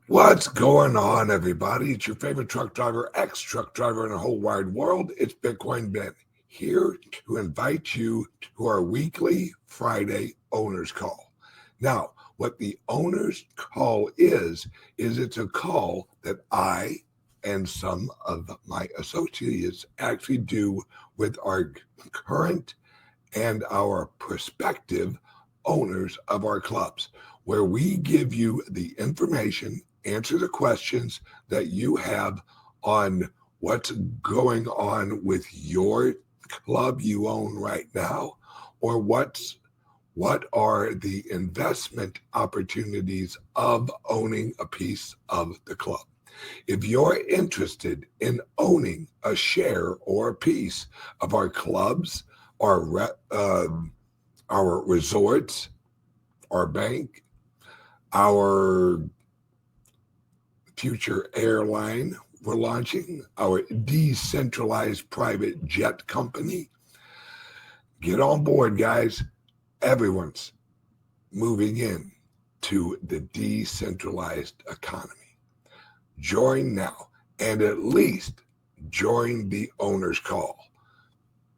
What's going on, everybody? It's your favorite truck driver, ex-truck driver in the whole wide world. It's Bitcoin Ben, here to invite you to our weekly Friday owners call. Now, what the owners call is it's a call that I and some of my associates actually do with our current and our prospective owners of our clubs, where we give you the information, answer the questions that you have on what's going on with your club you own right now, or what are the investment opportunities of owning a piece of the club. If you're interested in owning a share or a piece of our clubs, our resorts, our bank, our future airline we're launching, our decentralized private jet company, get on board, guys. Everyone's moving in to the decentralized economy. Join now, and at least join the owner's call.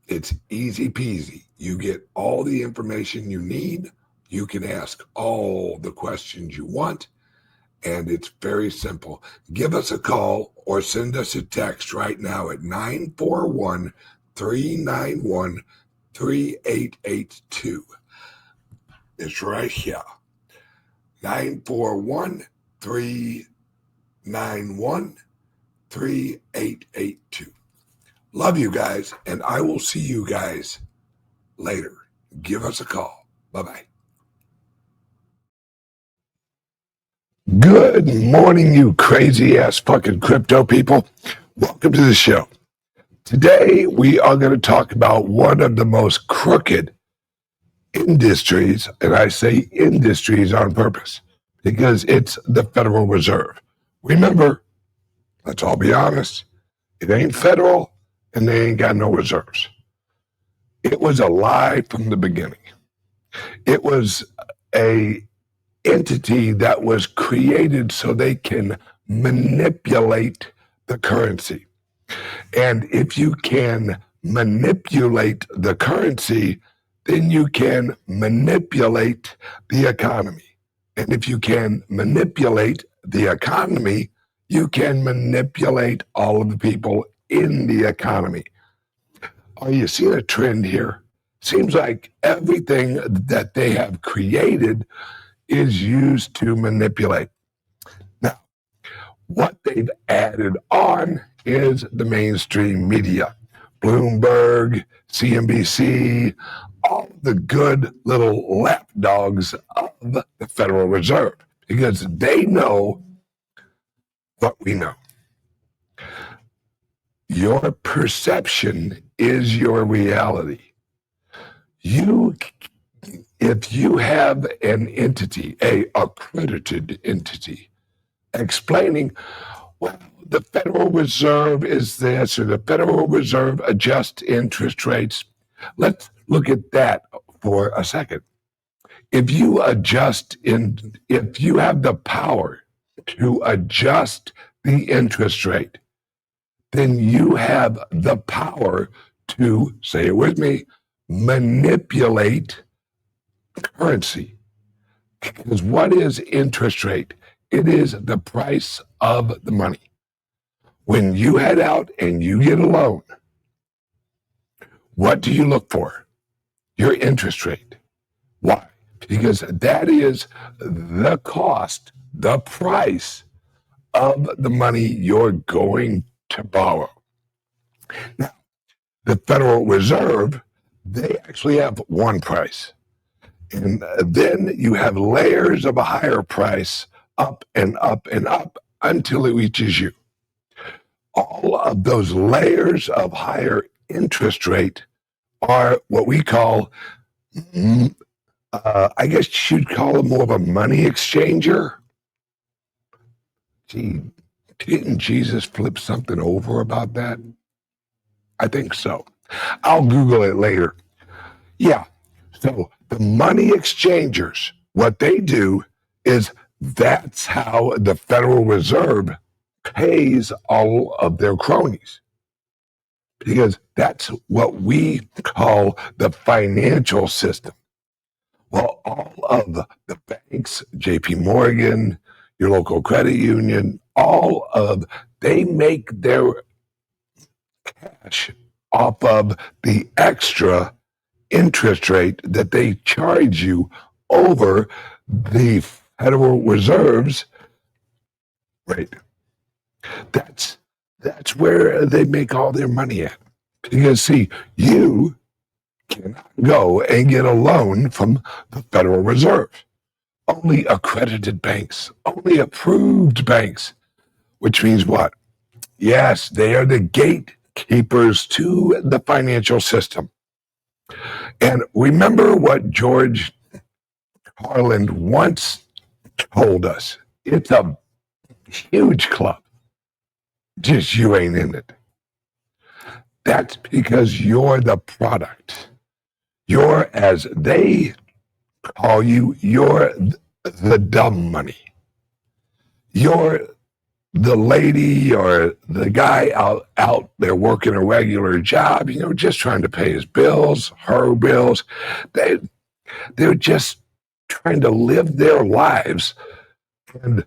It's easy peasy. You get all the information you need. You can ask all the questions you want, and it's very simple. Give us a call or send us a text right now at 941-391-3882. It's right here. 941-391-3882. Love you guys, and I will see you guys later. Give us a call. Bye-bye. Good morning, you crazy-ass fucking crypto people. Welcome to the show. Today, we are going to talk about one of the most crooked industries, and I say industries on purpose, because it's the Federal Reserve. Remember, let's all be honest, it ain't federal, and they ain't got no reserves. It was a lie from the beginning. It was a entity that was created so they can manipulate the currency. And if you can manipulate the currency, then you can manipulate the economy. And if you can manipulate the economy, you can manipulate all of the people in the economy. Are you seeing a trend here? Seems like everything that they have created is used to manipulate. Now, what they've added on is the mainstream media. Bloomberg, CNBC, all the good little lapdogs of the Federal Reserve, because they know what we know. Your perception is your reality. If you have an entity, a accredited entity, explaining, well, the Federal Reserve is this, or the Federal Reserve adjusts interest rates. Let's look at that for a second. If you have the power to adjust the interest rate, then you have the power to, say it with me, manipulate currency. Because what is interest rate? It is the price of the money. When you head out and you get a loan, what do you look for? Your interest rate. Why? Because that is the cost, the price of the money you're going to borrow. Now, the Federal Reserve, they actually have one price. And then you have layers of a higher price up and up and up until it reaches you. All of those layers of higher interest rate are what we call, I guess you'd call it more of a money exchanger. Gee, didn't Jesus flip something over about that? I think so. I'll Google it later. Yeah, so the money exchangers, what they do is That's how the Federal Reserve pays all of their cronies, because that's what we call the financial system. Well, all of the banks, JP Morgan, your local credit union, they make their cash off of the extra interest rate that they charge you over the Federal Reserve's rate. That's where they make all their money at. Because see, you cannot go and get a loan from the Federal Reserve. Only accredited banks, only approved banks, which means what? Yes, they are the gatekeepers to the financial system. And remember what George Carlin once told us. It's a huge club. Just you ain't in it. That's because you're the product. You're, as they call you, you're the dumb money. You're the lady or the guy out there working a regular job, just trying to pay his bills, her bills. They're just trying to live their lives. And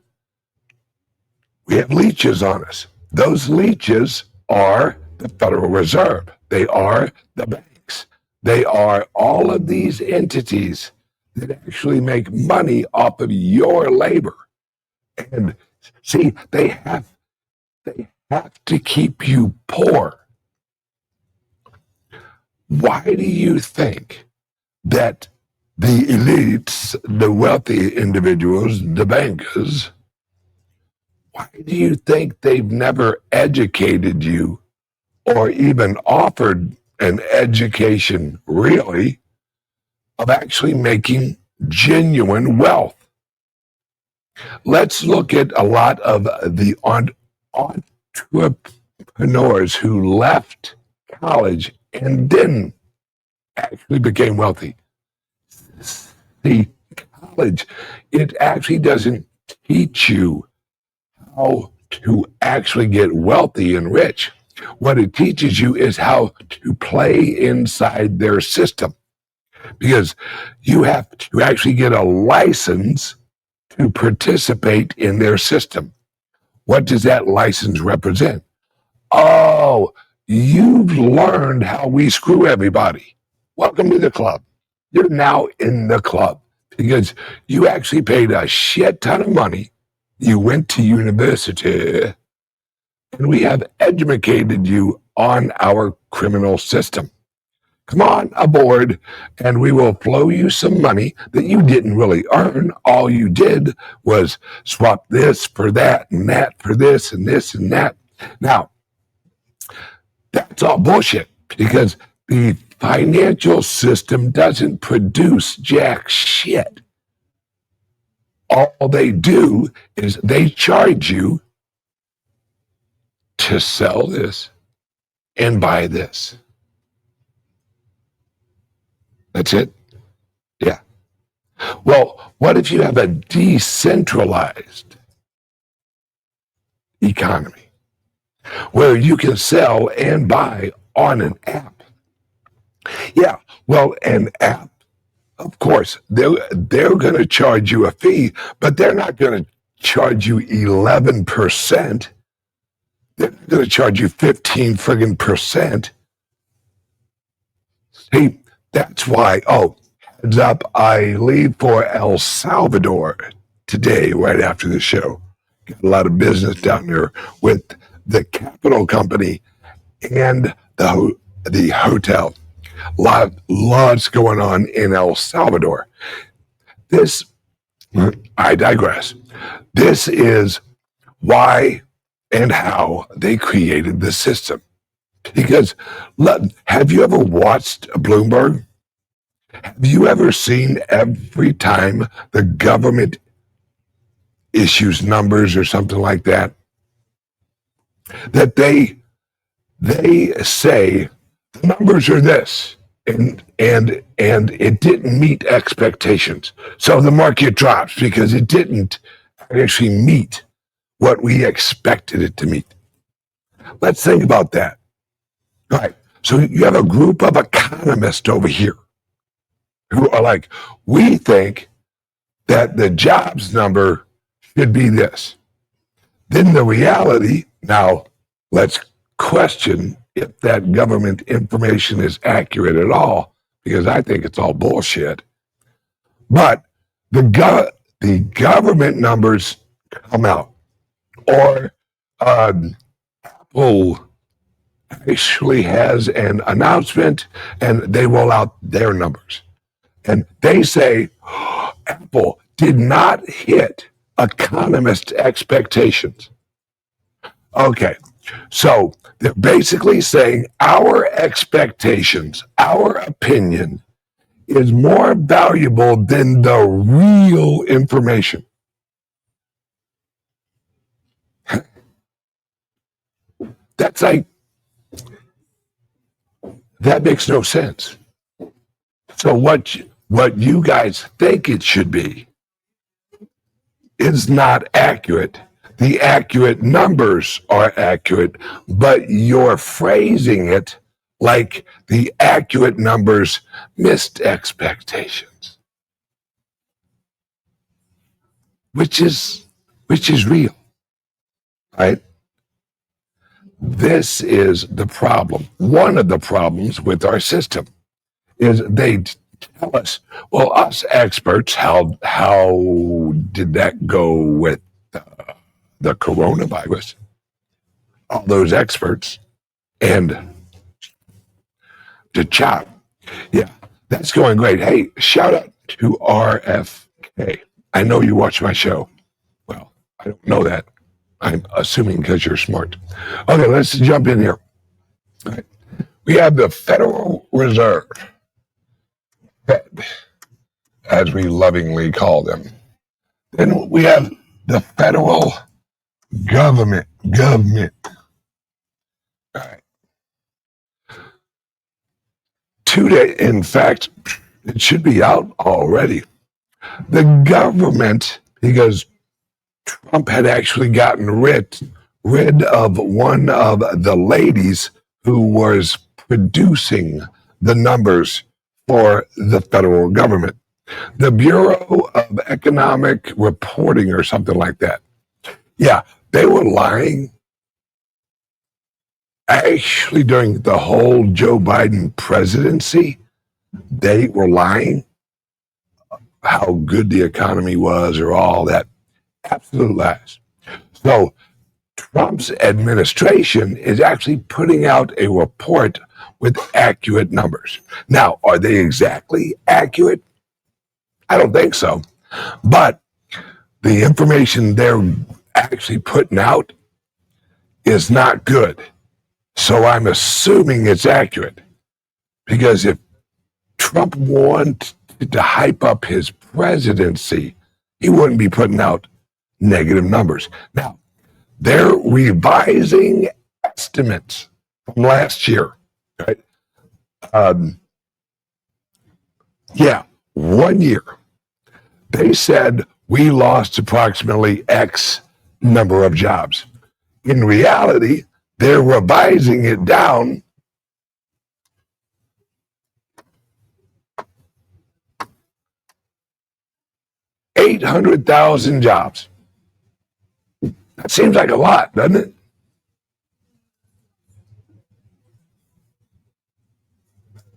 we have leeches on us. Those leeches are the Federal Reserve. They are the banks. They are all of these entities that actually make money off of your labor. And see, they have to keep you poor. Why do you think that the elites, the wealthy individuals, the bankers, why do you think they've never educated you or even offered an education, really, of actually making genuine wealth? Let's look at a lot of the entrepreneurs who left college and then actually became wealthy. The college, it actually doesn't teach you how to actually get wealthy and rich. What it teaches you is how to play inside their system, because you have to actually get a license to participate in their system. What does that license represent? Oh, you've learned how we screw everybody. Welcome to the club. You're now in the club because you actually paid a shit ton of money. You went to university, and we have educated you on our criminal system. Come on aboard, and we will flow you some money that you didn't really earn. All you did was swap this for that and that for this and this and that. Now, that's all bullshit, because the financial system doesn't produce jack shit. All they do is they charge you to sell this and buy this. That's it? Yeah. Well, what if you have a decentralized economy where you can sell and buy on an app? Yeah, well, an app, of course, they're going to charge you a fee, but they're not going to charge you 11%. They're going to charge you 15 friggin' percent. See, that's why, heads up, I leave for El Salvador today, right after the show. Got a lot of business down there with the Capital Company and the hotel. Lots going on in El Salvador. I digress. This is why and how they created the system. Because, have you ever watched Bloomberg? Have you ever seen every time the government issues numbers or something like that, that they say the numbers are this, and it didn't meet expectations, so the market drops because it didn't actually meet what we expected it to meet. Let's think about that. All right. So you have a group of economists over here who are like, we think that the jobs number should be this. Then the reality, now let's question if that government information is accurate at all, because I think it's all bullshit. But the government numbers come out, or Apple actually has an announcement and they roll out their numbers. And they say, Apple did not hit economist expectations. Okay, so they're basically saying our expectations, our opinion is more valuable than the real information. That's like, that makes no sense. So what you guys think it should be is not accurate. The accurate numbers are accurate, but you're phrasing it like the accurate numbers missed expectations, which is real, right? This is the problem. One of the problems with our system is they tell us, well, us experts, how did that go with the coronavirus? All those experts and the chop. Yeah, that's going great. Hey, shout out to RFK. I know you watch my show. Well, I don't know that. I'm assuming because you're smart. Okay, let's jump in here. All right. We have the Federal Reserve, Fed, as we lovingly call them. Then we have the federal government. All right. Today, in fact, it should be out already. The government, because Trump had actually gotten rid of one of the ladies who was producing the numbers for the federal government. The Bureau of Economic Reporting or something like that. Yeah, they were lying. Actually, during the whole Joe Biden presidency, they were lying how good the economy was or all that. Absolute lies. So Trump's administration is actually putting out a report with accurate numbers. Now, are they exactly accurate? I don't think so. But the information they're actually putting out is not good. So I'm assuming it's accurate. Because if Trump wanted to hype up his presidency, he wouldn't be putting out negative numbers. Now, they're revising estimates from last year, right? 1 year. They said we lost approximately X number of jobs. In reality, they're revising it down $800,000 jobs. That seems like a lot, doesn't it?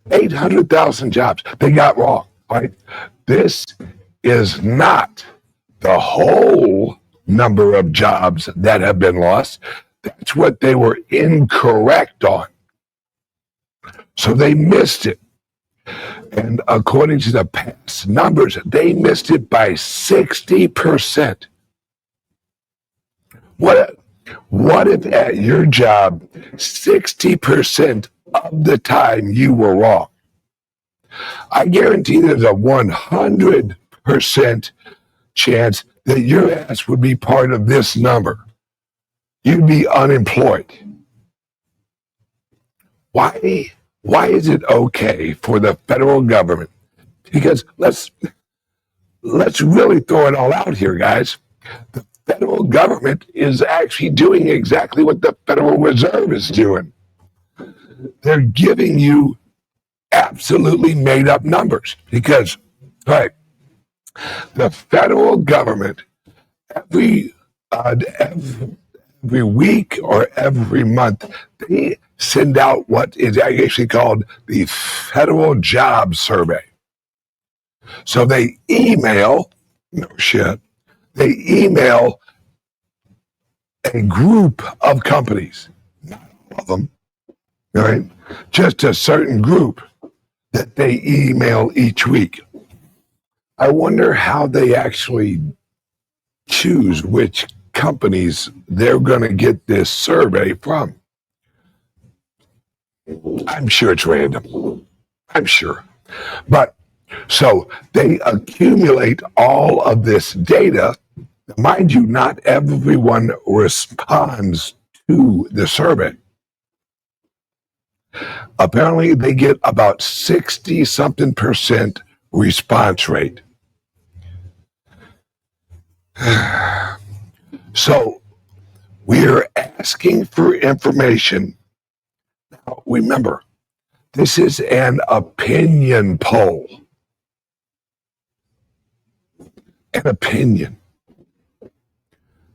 $800,000 jobs. They got wrong, right? This is not the whole number of jobs that have been lost. That's what they were incorrect on. So they missed it. And according to the past numbers, they missed it by 60%. What if at your job, 60% of the time you were wrong? I guarantee there's a 100% chance that your ass would be part of this number. You'd be unemployed. Why is it okay for the federal government? Because let's really throw it all out here, guys. The federal government is actually doing exactly what the Federal Reserve is doing. They're giving you absolutely made up numbers because, right, the federal government every week or every month they send out what is actually called the Federal Job Survey. So they email, no shit, they email a group of companies, not all of them, all right, just a certain group that they email each week. I wonder how they actually choose which companies they're going to get this survey from. I'm sure it's random. I'm sure. But so they accumulate all of this data. Mind you, not everyone responds to the survey. Apparently, they get about 60 something percent response rate. So we're asking for information. Now, remember, this is an opinion poll. An opinion.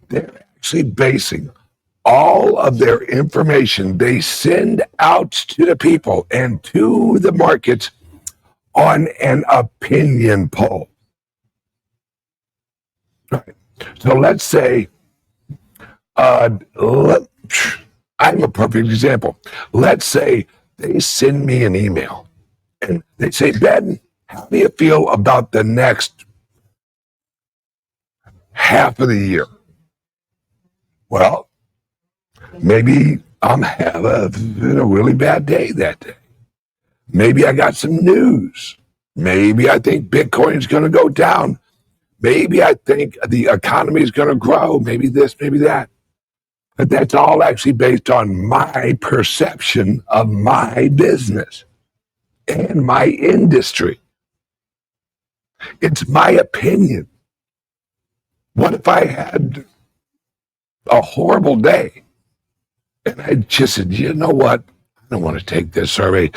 They're actually basing all of their information they send out to the people and to the markets on an opinion poll. Right. So let's say, I'm a perfect example. Let's say they send me an email and they say, Ben, how do you feel about the next half of the year? Well, maybe I'm having a really bad day that day. Maybe I got some news. Maybe I think Bitcoin's going to go down. Maybe I think the economy is going to grow. Maybe this, maybe that. But that's all actually based on my perception of my business and my industry. It's my opinion. What if I had a horrible day and I just said, you know what? I don't want to take this survey.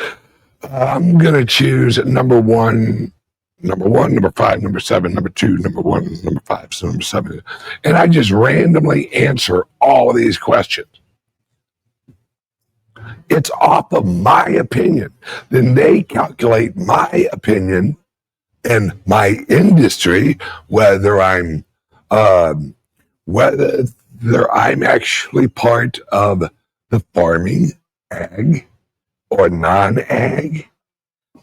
I'm going to choose number one, number 5, number 7, number 2, number 1, number 5, so number 7. And I just randomly answer all of these questions. It's off of my opinion. Then they calculate my opinion and my industry, whether I'm actually part of the farming, ag, or non-ag.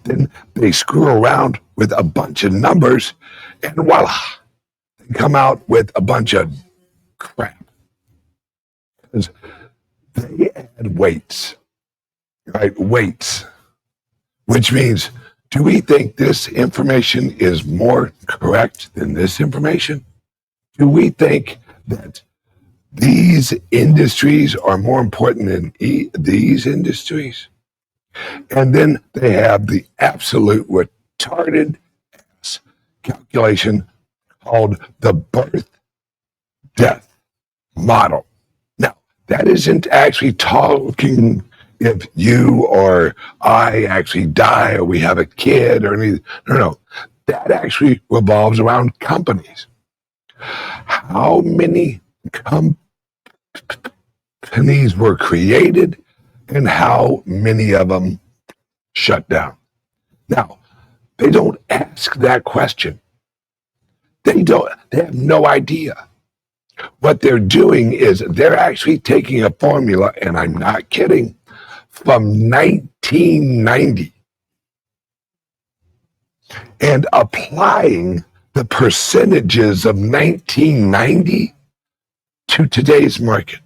Then they screw around with a bunch of numbers, and voila, they come out with a bunch of crap. Because they add weights, right? Weights, which means, do we think this information is more correct than this information? Do we think that these industries are more important than these industries? And then they have the absolute retarded ass calculation called the birth-death model. Now, that isn't actually talking if you or I actually die or we have a kid or anything. No. That actually revolves around companies. How many companies were created and how many of them shut down? Now, they don't ask that question. They have no idea. What they're doing is they're actually taking a formula, and I'm not kidding, from 1990 and applying the percentages of 1990 to today's market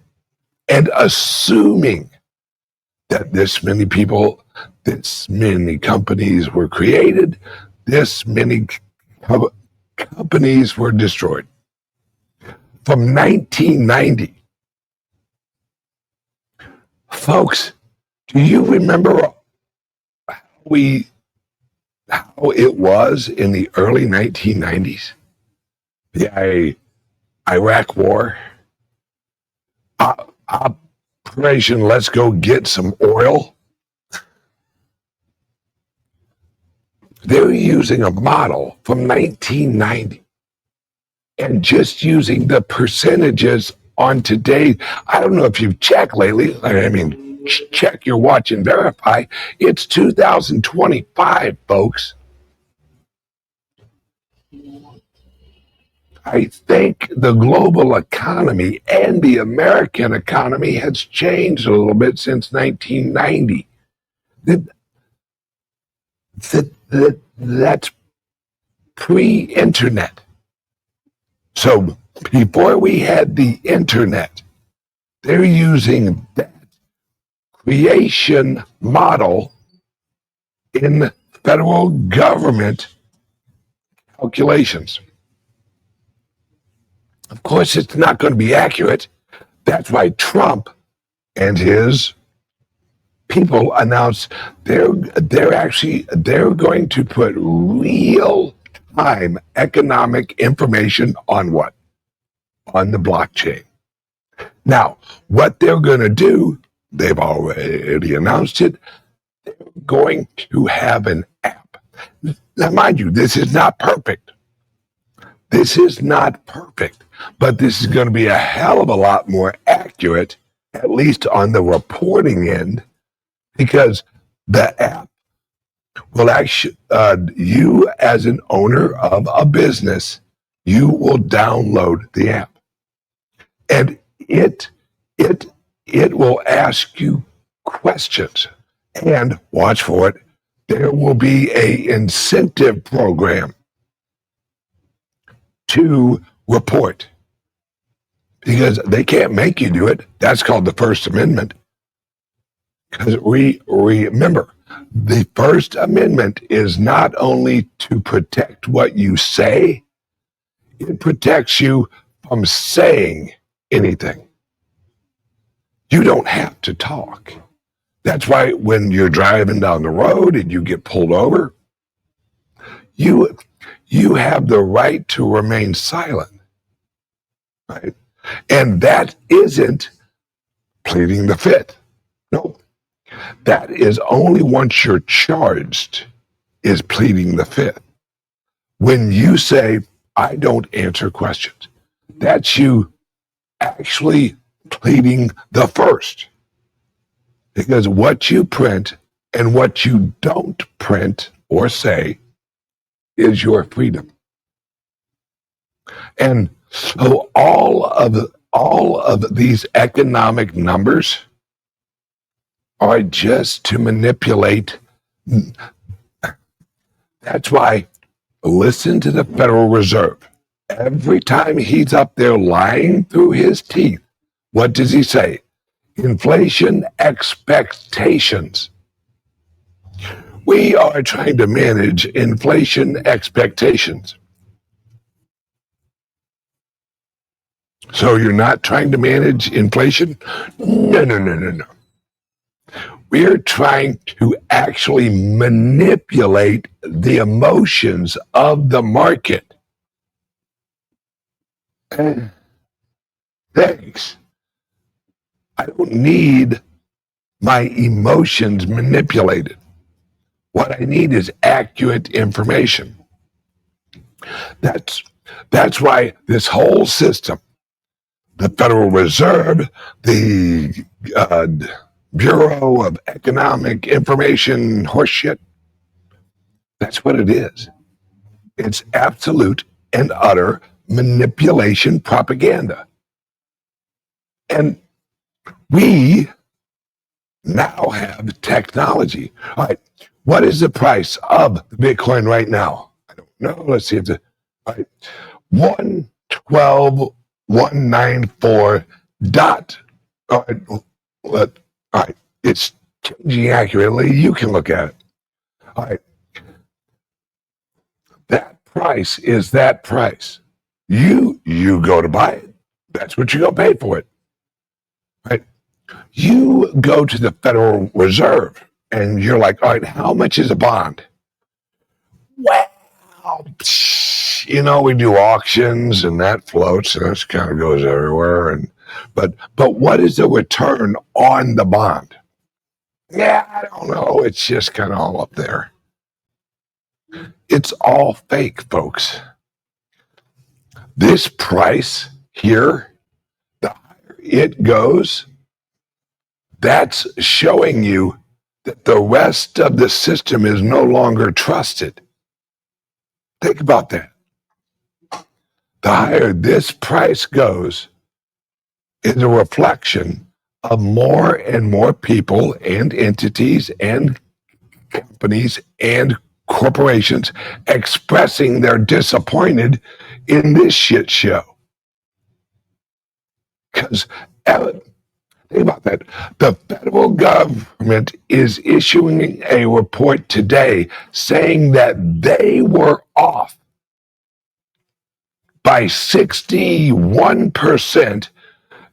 and assuming that this many people, this many companies were created, this many companies were destroyed. From 1990. Folks, do you remember how it was in the early 1990s? Iraq War, Operation Let's Go Get Some Oil. They're using a model from 1990 and just using the percentages on today. I don't know if you've checked lately. I mean, check your watch and verify. It's 2025, folks. I think the global economy and the American economy has changed a little bit since 1990. That's pre-internet. So before we had the internet, they're using that creation model in federal government calculations. Of course, it's not going to be accurate. That's why Trump and his people announced they're going to put real time economic information on what? On the blockchain. Now, what they're going to do, they've already announced it, they're going to have an app. Now, mind you, this is not perfect. This is not perfect, but this is going to be a hell of a lot more accurate, at least on the reporting end, because the app will actually, you as an owner of a business, you will download the app, and it will ask you questions, and watch for it, there will be a incentive program to report, because they can't make you do it. That's called the First Amendment. Because remember, the First Amendment is not only to protect what you say, it protects you from saying anything. You don't have to talk. That's why when you're driving down the road and you get pulled over, you have the right to remain silent, right? And that isn't pleading the fifth. No, that is only once you're charged is pleading the fifth. When you say, I don't answer questions, that's you actually pleading the first. Because what you print and what you don't print or say is your freedom. And so all of these economic numbers are just to manipulate. That's why listen to the Federal Reserve. Every time he's up there lying through his teeth, what does he say? Inflation expectations. We are trying to manage inflation expectations. So you're not trying to manage inflation? No. We're trying to actually manipulate the emotions of the market. Thanks. I don't need my emotions manipulated. What I need is accurate information. That's why this whole system, the Federal Reserve, the Bureau of Economic Information horseshit, that's what it is. It's absolute and utter manipulation propaganda. And we now have technology. All right, what is the price of the Bitcoin right now? I don't know. Let's see if the all right, 112,194 dot. All right, it's changing accurately. You can look at it. All right, that price is that price. You go to buy it. That's what you go pay for it. Right? You go to the Federal Reserve and you're like, all right, how much is a bond? Well, we do auctions and that floats and that kind of goes everywhere. But what is the return on the bond? Yeah, I don't know. It's just kind of all up there. It's all fake, folks. This price here, the higher it goes, that's showing you that the rest of the system is no longer trusted. Think about that. The higher this price goes is a reflection of more and more people and entities and companies and corporations expressing they're disappointed in this shit show. Because think about that. The federal government is issuing a report today saying that they were off by 61%,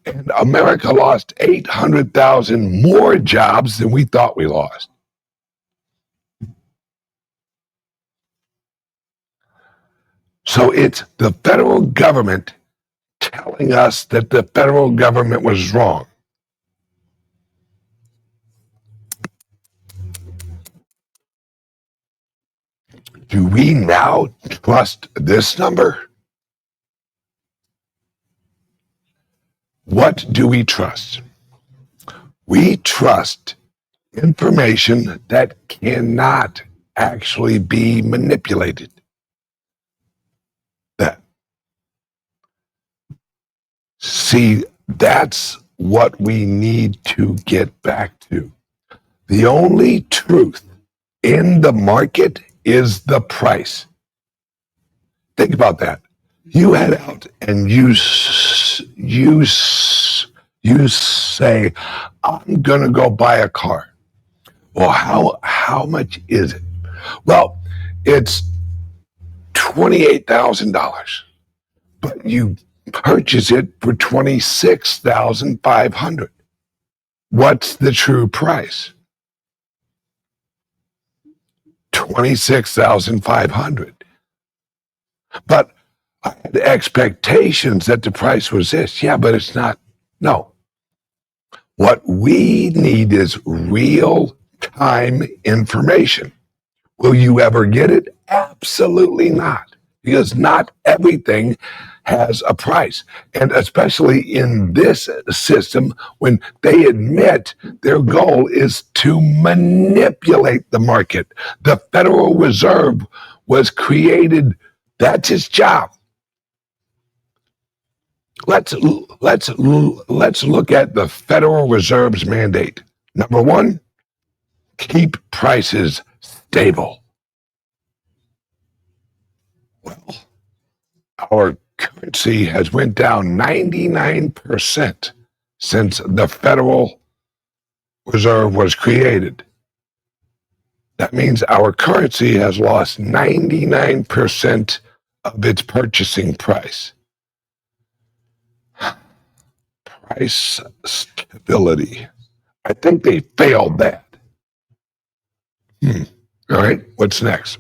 and America lost 800,000 more jobs than we thought we lost. So it's the federal government telling us that the federal government was wrong. Do we now trust this number? What do we trust? We trust information that cannot actually be manipulated. See, that's what we need to get back to. The only truth in the market is the price. Think about that. You head out and you say, I'm going to go buy a car. Well, how much is it? Well, it's $28,000, but you purchase it for $26,500. What's the true price? $26,500. But I had expectations that the price was this. Yeah, but it's not. No. What we need is real-time information. Will you ever get it? Absolutely not. Because not everything has a price. And especially in this system, when they admit their goal is to manipulate the market. The Federal Reserve was created, that's its job. Let's look at the Federal Reserve's mandate. Number one, keep prices stable. Well, our currency has went down 99% since the Federal Reserve was created. That means our currency has lost 99% of its purchasing price. Price stability. I think they failed that. All right, what's next?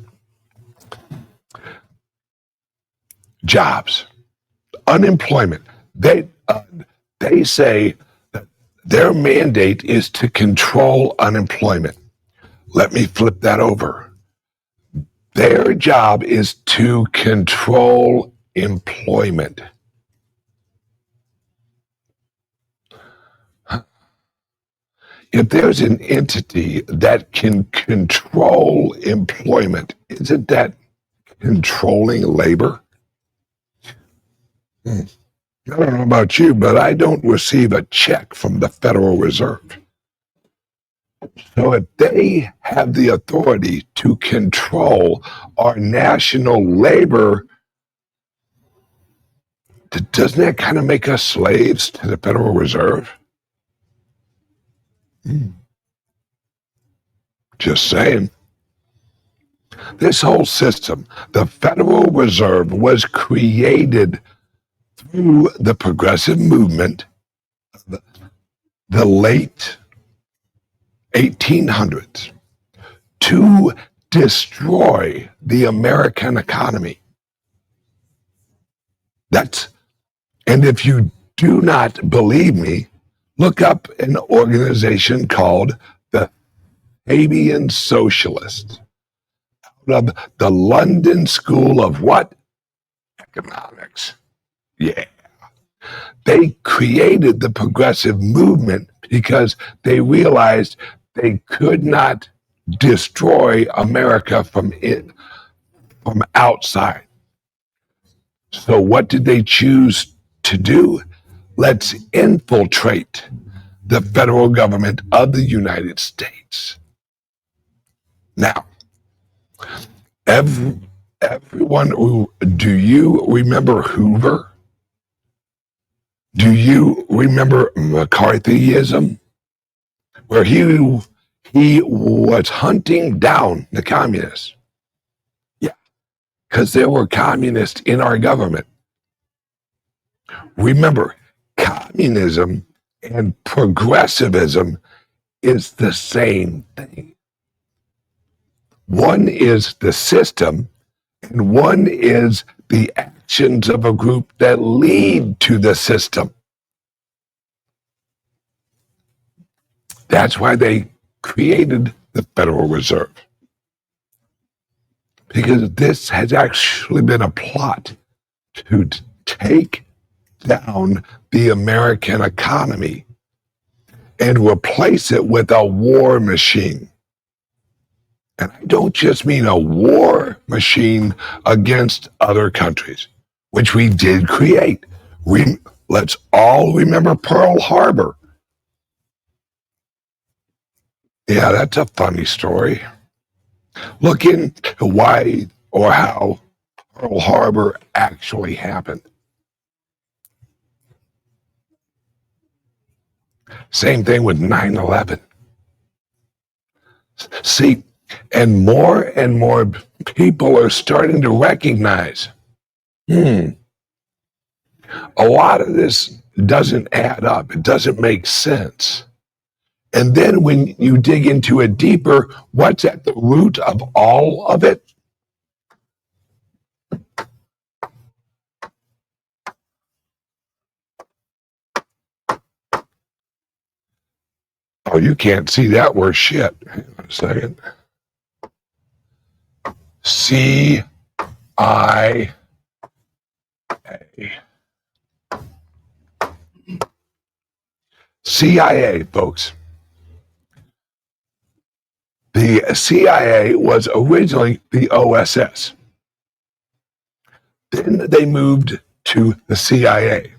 Jobs, unemployment. They say that their mandate is to control unemployment. Let me flip that over. Their job is to control employment. If there's an entity that can control employment, isn't that controlling labor? I don't know about you, but I don't receive a check from the Federal Reserve. So if they have the authority to control our national labor, doesn't that kind of make us slaves to the Federal Reserve? Just saying. This whole system, the Federal Reserve, was created through the progressive movement of the late 1800s to destroy the American economy. That's, and if you do not believe me, look up an organization called the Fabian Socialists out of the London School of what? Economics. Yeah. They created the progressive movement because they realized they could not destroy America from outside. So what did they choose to do? Let's infiltrate the federal government of the United States. Now, everyone, do you remember Hoover? Do you remember McCarthyism? Where he was hunting down the communists. Yeah, because there were communists in our government. Remember, communism and progressivism is the same thing. One is the system, and one is the actions of a group that lead to the system. That's why they created the Federal Reserve. Because this has actually been a plot to take down the American economy and replace it with a war machine. And I don't just mean a war machine against other countries, which we did create. Let's all remember Pearl Harbor. Yeah, that's a funny story. Look into why or how Pearl Harbor actually happened. Same thing with 9/11. See, and more people are starting to recognize, a lot of this doesn't add up. It doesn't make sense. And then when you dig into it deeper, what's at the root of all of it? Oh, you can't see that word shit. Hang on a second. CIA. CIA, folks. The CIA was originally the OSS. Then they moved to the CIA.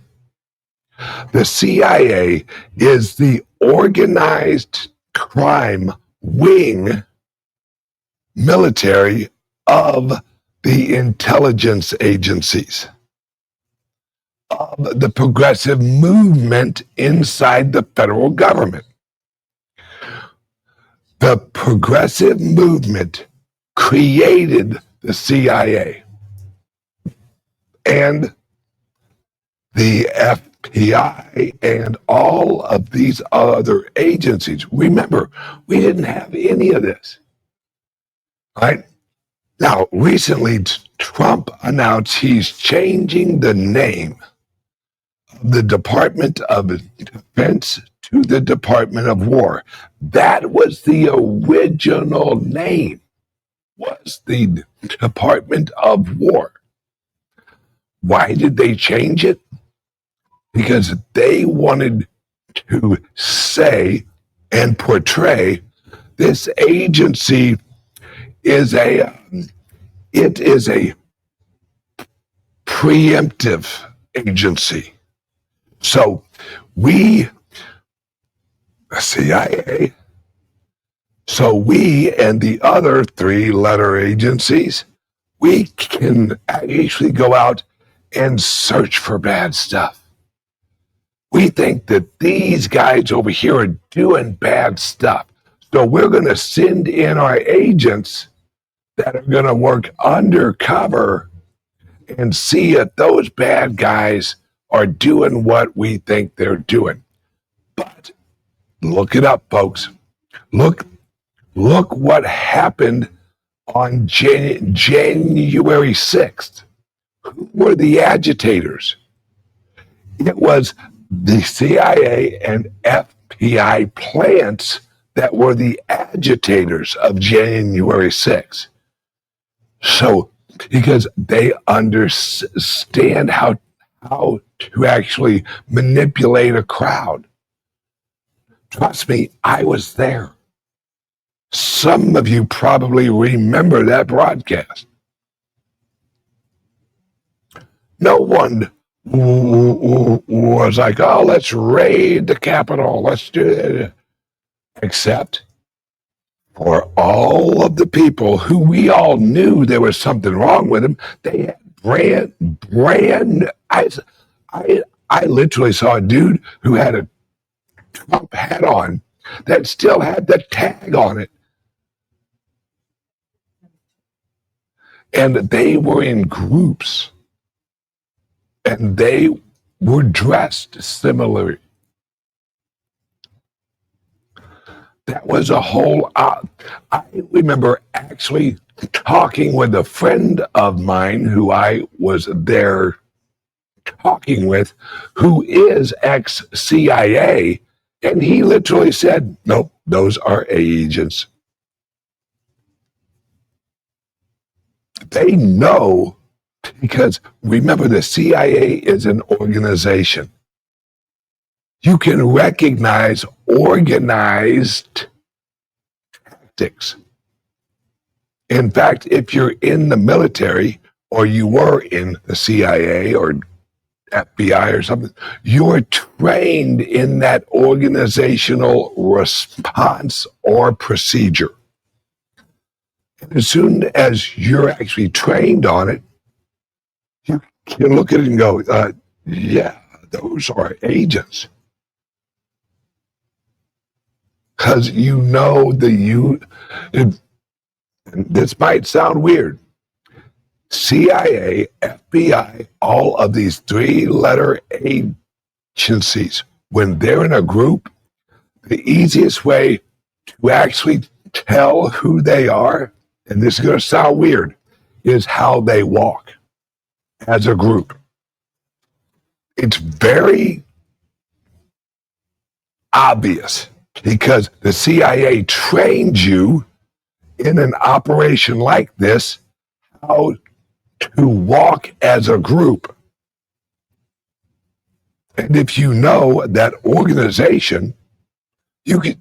The CIA is the organized crime wing military of the intelligence agencies, of the progressive movement inside the federal government. The progressive movement created the CIA and the FBI and all of these other agencies. Remember, we didn't have any of this. Right? Now, recently, Trump announced he's changing the name of the Department of Defense to the Department of War. That was the original name, was the Department of War. Why did they change it? Because they wanted to say and portray this agency is a preemptive agency. So we, the CIA, so we and the other three-letter agencies, we can actually go out and search for bad stuff. We think that these guys over here are doing bad stuff. So we're going to send in our agents that are going to work undercover and see if those bad guys are doing what we think they're doing. But look it up, folks. Look what happened on January 6th Who were the agitators? It was the CIA and FBI plants that were the agitators of January 6th. So, because they understand how to actually manipulate a crowd. Trust me, I was there. Some of you probably remember that broadcast. No one was like, oh, let's raid the Capitol. Let's do it. Except for all of the people who we all knew there was something wrong with them. They had brand. I literally saw a dude who had a Trump hat on that still had the tag on it. And they were in groups. And they were dressed similarly. That was a whole. I remember actually talking with a friend of mine who I was there talking with, who is ex-CIA, and he literally said, "Nope, those are agents." They know, because remember, the CIA is an organization. You can recognize organized tactics. In fact, if you're in the military or you were in the CIA or FBI or something, you're trained in that organizational response or procedure. And as soon as you're actually trained on it, you can look at it and go, yeah, those are agents. Because you know this might sound weird. CIA, FBI, all of these three-letter agencies, when they're in a group, the easiest way to actually tell who they are, and this is going to sound weird, is how they walk as a group. It's very obvious because the CIA trained you in an operation like this how to walk as a group. And if you know that organization, you can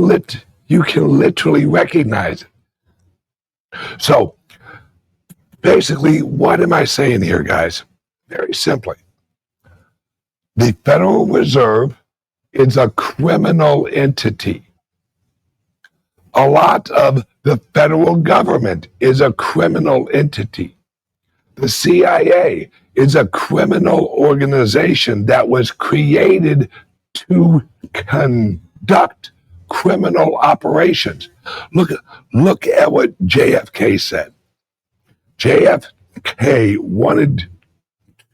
literally recognize it. So basically, what am I saying here, guys? Very simply, the Federal Reserve is a criminal entity. A lot of the federal government is a criminal entity. The CIA is a criminal organization that was created to conduct criminal operations. Look at what JFK said. JFK wanted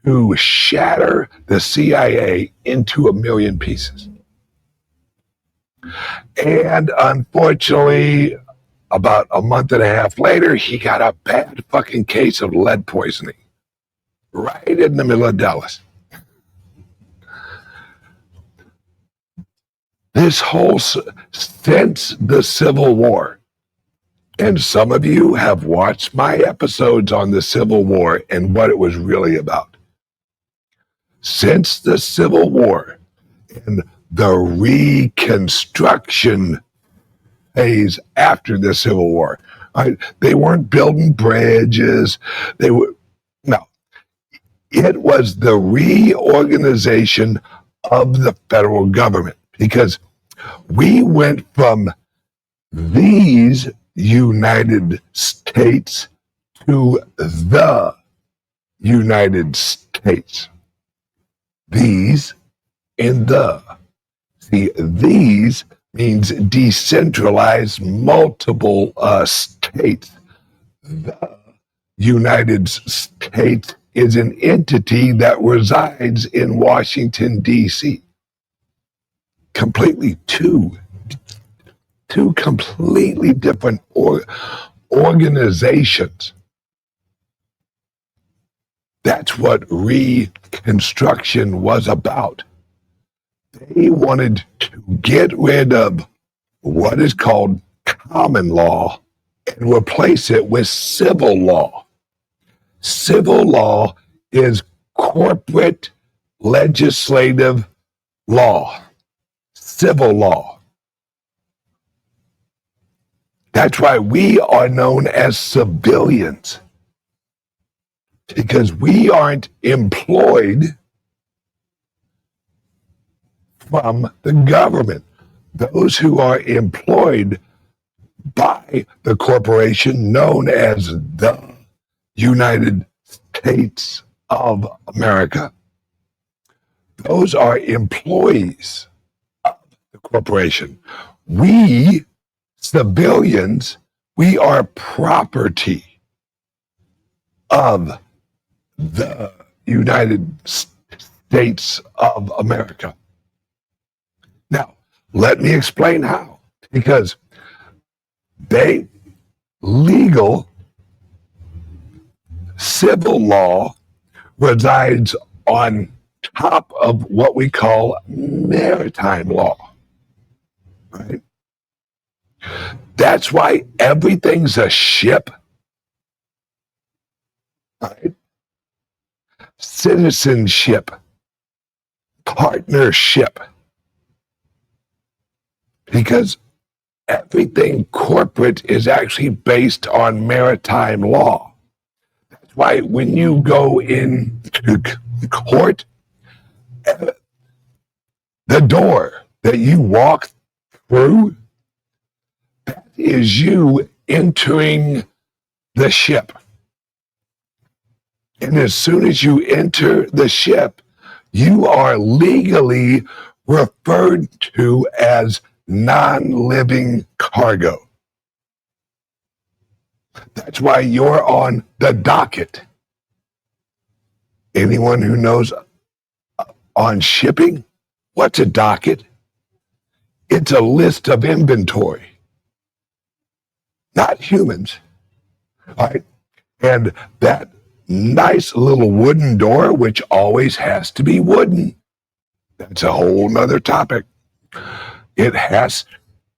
to shatter the CIA into 1,000,000 pieces. And unfortunately, about a month and a half later, he got a bad fucking case of lead poisoning right in the middle of Dallas. This whole, since the Civil War, and some of you have watched my episodes on the Civil War and what it was really about. Since the Civil War and the Reconstruction phase after the Civil War, they weren't building bridges. It was the reorganization of the federal government, because we went from these United States to the United States. These and the. See, these means decentralized multiple states. The United States is an entity that resides in Washington, D.C. Completely two completely different organizations. That's what Reconstruction was about. They wanted to get rid of what is called common law and replace it with civil law. Civil law is corporate legislative law, civil law. That's why we are known as civilians, because we aren't employed from the government. Those who are employed by the corporation known as the United States of America, those are employees of the corporation. We civilians, we are property of the United States of America. Now, let me explain how. Because legal civil law resides on top of what we call maritime law, right? That's why everything's a ship, right? Citizenship, partnership, because everything corporate is actually based on maritime law. That's why when you go into court, the door that you walk through, that is you entering the ship. And as soon as you enter the ship, you are legally referred to as non-living cargo. That's why you're on the docket. Anyone who knows on shipping, what's a docket? It's a list of inventory, not humans, right? And that nice little wooden door, which always has to be wooden, that's a whole nother topic. It has,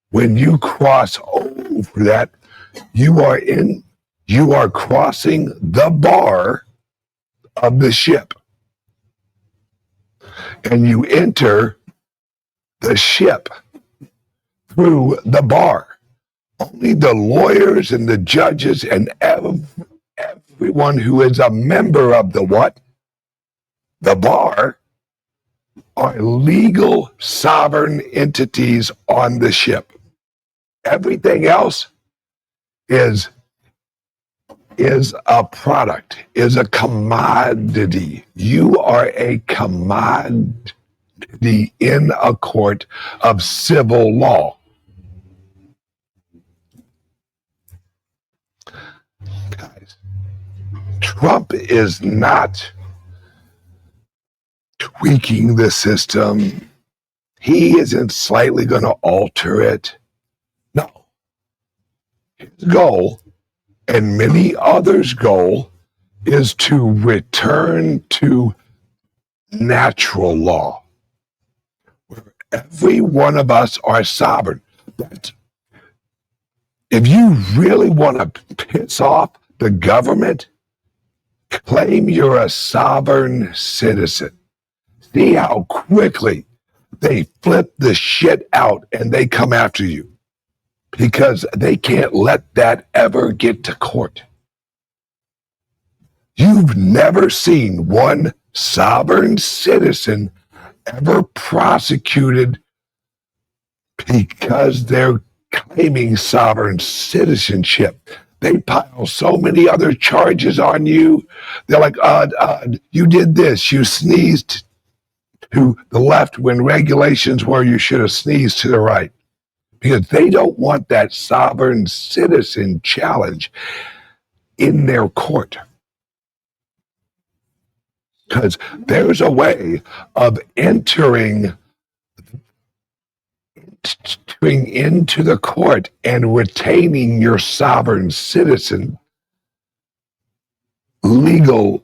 when you cross over that, you are crossing the bar of the ship. And you enter the ship through the bar. Only the lawyers and the judges and everyone who is a member of the what? The bar are legal sovereign entities on the ship. Everything else is a product, is a commodity. You are a commodity in a court of civil law. Guys, Trump is not tweaking the system. He isn't slightly going to alter it. No. His goal, and many others' goal, is to return to natural law, where every one of us are sovereign. If you really want to piss off the government, claim you're a sovereign citizen. See how quickly they flip the shit out and they come after you, because they can't let that ever get to court. You've never seen one sovereign citizen ever prosecuted because they're claiming sovereign citizenship. They pile so many other charges on you. They're like, you did this, you sneezed to the left when regulations were you should have sneezed to the right. Because they don't want that sovereign citizen challenge in their court. Because there's a way of entering into the court and retaining your sovereign citizen legal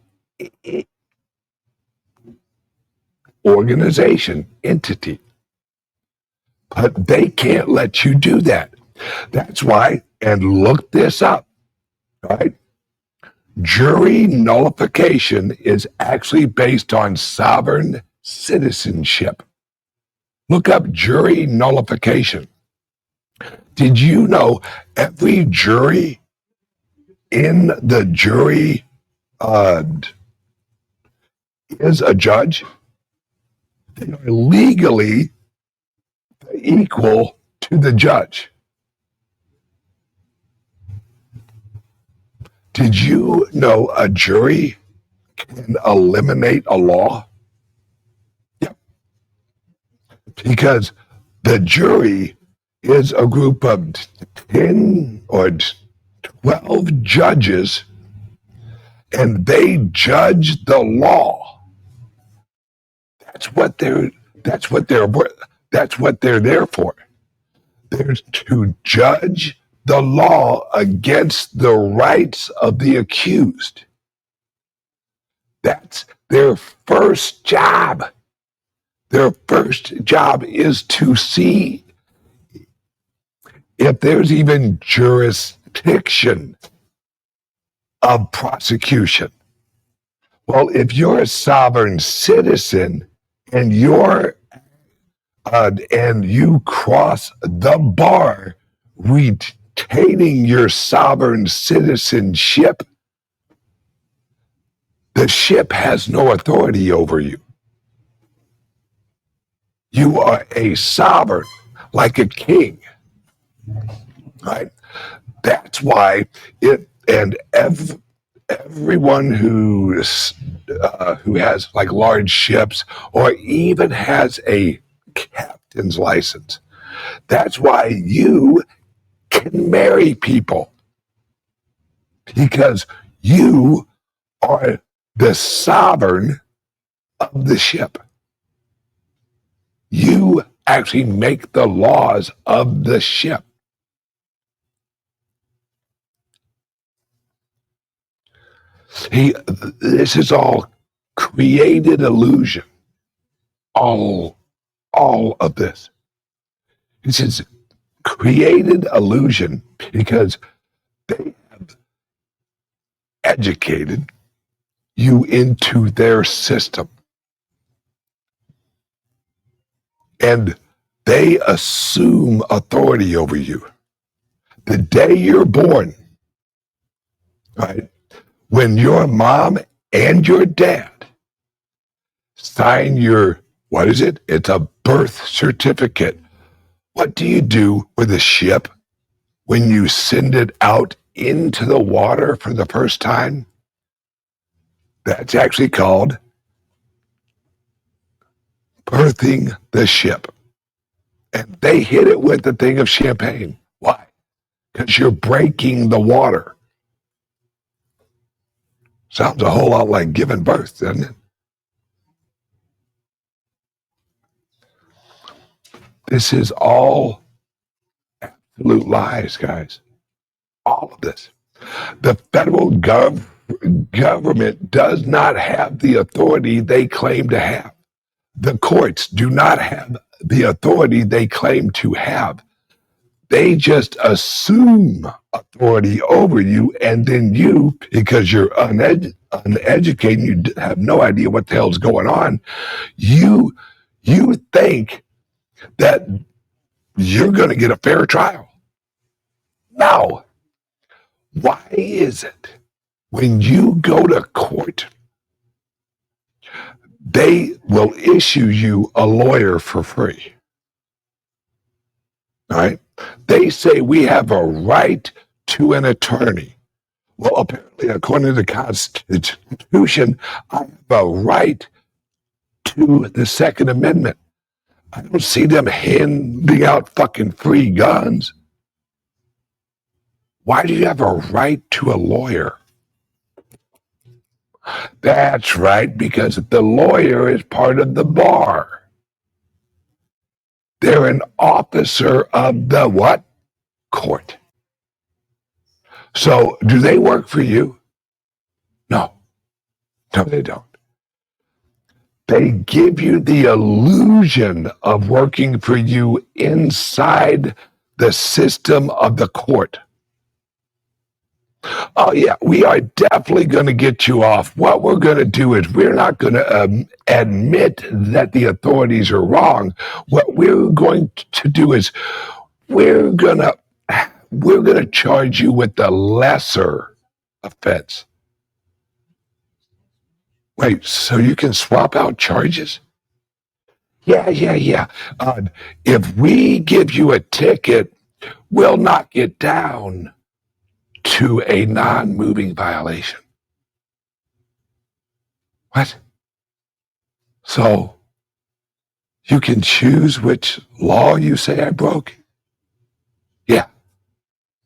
organization, entity. But they can't let you do that. That's why, and look this up, right? Jury nullification is actually based on sovereign citizenship. Look up jury nullification. Did you know every jury in the jury is a judge? They are legally equal to the judge. Did you know a jury can eliminate a law? Yep. Because the jury is a group of 10 or 12 judges, and they judge the law. That's what they're there for. They're to judge the law against the rights of the accused. That's their first job. Their first job is to see if there's even jurisdiction of prosecution. Well, if you're a sovereign citizen and and you cross the bar retaining your sovereign citizenship, the ship has no authority over you. You are a sovereign, like a king, right? That's why everyone who has like large ships or even has a captain's license, that's why you can marry people, because you are the sovereign of the ship. You actually make the laws of the ship. This is all created illusion. All of this. This is created illusion because they have educated you into their system. And they assume authority over you. The day you're born, right? When your mom and your dad sign your, what is it? It's a birth certificate. What do you do with a ship when you send it out into the water for the first time? That's actually called birthing the ship. And they hit it with a thing of champagne. Why? Because you're breaking the water. Sounds a whole lot like giving birth, doesn't it? This is all absolute lies, guys. All of this. The federal government does not have the authority they claim to have. The courts do not have the authority they claim to have. They just assume authority over you, and then you, because you're uneducated, you have no idea what the hell's going on, you think that you're going to get a fair trial. No. Why is it when you go to court, they will issue you a lawyer for free? All right? They say we have a right to an attorney. Well, apparently, according to the Constitution, I have a right to the Second Amendment. I don't see them handing out fucking free guns. Why do you have a right to a lawyer? That's right, because the lawyer is part of the bar. They're an officer of the what? Court. So, do they work for you? No. No, they don't. They give you the illusion of working for you inside the system of the court. Oh, yeah, we are definitely going to get you off. What we're going to do is we're not going to admit that the authorities are wrong. What we're going to do is we're going to charge you with the lesser offense. Wait, so you can swap out charges? Yeah. If we give you a ticket, we'll knock it down to a non-moving violation. What? So you can choose which law you say I broke? Yeah.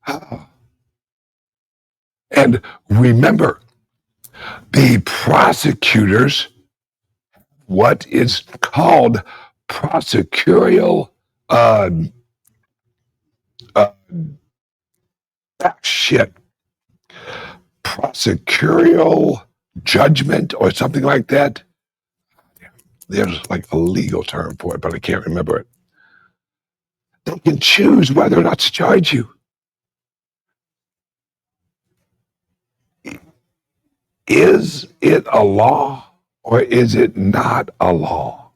Oh. And remember, the prosecutors, what is called prosecutorial prosecutorial judgment or something like that. There's like a legal term for it, but I can't remember it. They can choose whether or not to charge you. Is it a law or is it not a law?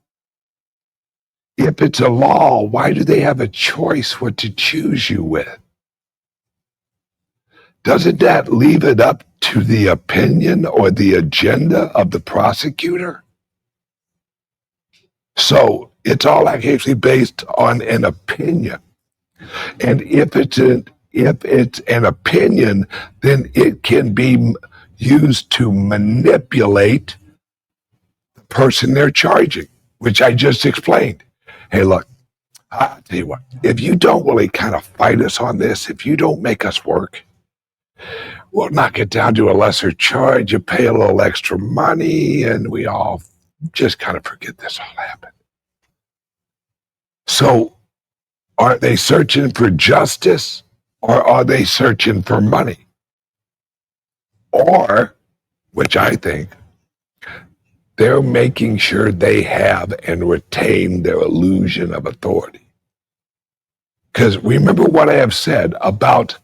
If it's a law, why do they have a choice what to choose you with? Doesn't that leave it up to the opinion or the agenda of the prosecutor? So it's all actually based on an opinion. And if it's an opinion, then it can be used to manipulate the person they're charging, which I just explained. Hey, look, I'll tell you what, if you don't really kind of fight us on this, if you don't make us work, we'll knock it down to a lesser charge. You pay a little extra money, and we all just kind of forget this all happened. So are they searching for justice or are they searching for money? Or, which I think, they're making sure they have and retain their illusion of authority. Because remember what I have said about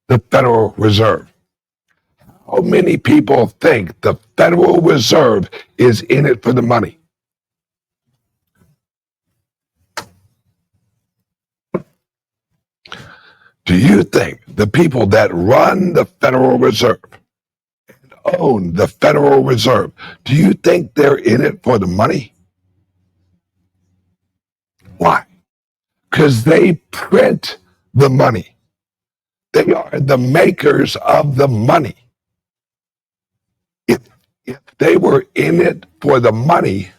the Federal Reserve. How many people think the Federal Reserve is in it for the money? Do you think the people that run the Federal Reserve and own the Federal Reserve, do you think they're in it for the money? Why? Because they print the money. They are the makers of the money. If they were in it for the money,